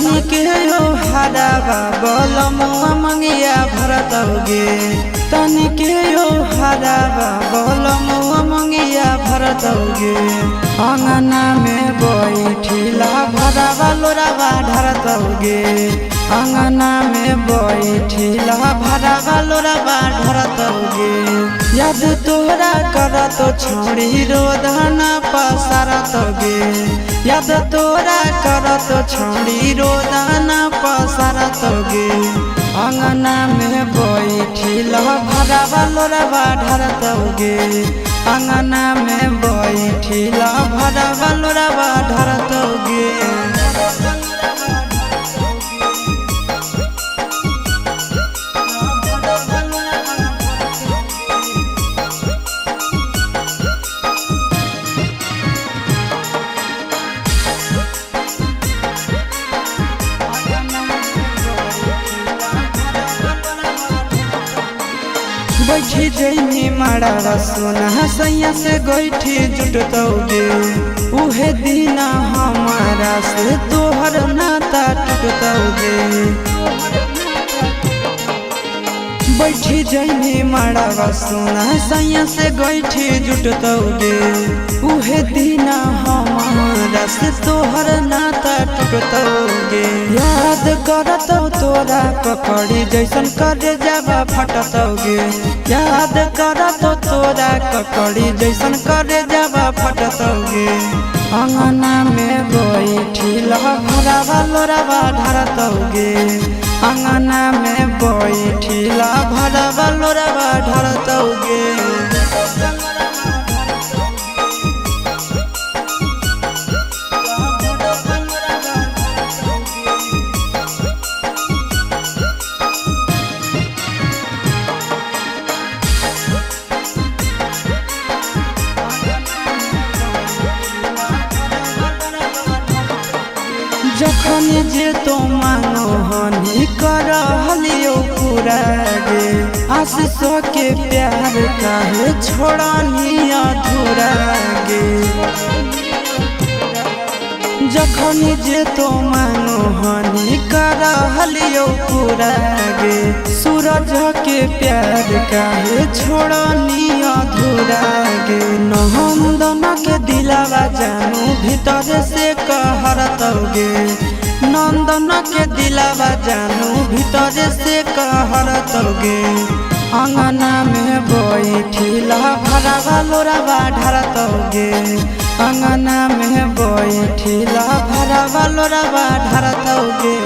तनी के यो हरावा बोलमुआ मंगिया भरतौगे तनी के यो हरावा बोलमुआ मंगिया भरतौगे अंगना में बैठिला भरावा लोरावा ढरतौगे अंगना में बैठिला भरावा लोरावा ढरतौगे याद तोहरा करत छोड़ी रोदना पसारतौगे याद तोरा करत छोड़ी रोदना पसारतौगे अंगना में बैठिला भरावा लोरावा ढरतौगे अंगना में बैठिला भरावा लोरावा ढरतौगे बैठी जैनी माड़ा सोना सैया से गैठी जुटतौगे उहे दीना हमारा से तोहर नाता टूटतौगे बैठी जैनी माड़ा सोना सैया से गैठी जुटतौगे उहे दीना हमारा से तोहर नाता टूटतौगे याद करतौ तोरा ककड़ी जैसन करे जावा फटतौगे याद करतौ तोरा ककड़ी जैसन करे जावा फटतौगे अंगना में बैठिला भरावा लोरावा ढरतौगे अंगना में बैठिला भरावा लोरावा ढरतौगे जखन जे तो मानो हनी करहलियो पूरा गे आशीष के प्यार काहे छोड़नी अधूरा गे जखन जे तो मानो हनी करहलियो पूरा गे सूरज के प्यार काहे छोड़नी अधूरा गे नंदन के दिलावा जानू भीतर से कहरतौगे नंदन के दिलावा जानू भीतर से कहरतौगे अंगना में बैठिला भरावा लोरावा ढरतौगे अंगना में बैठिला भरावा लोरावा ढरतौगे।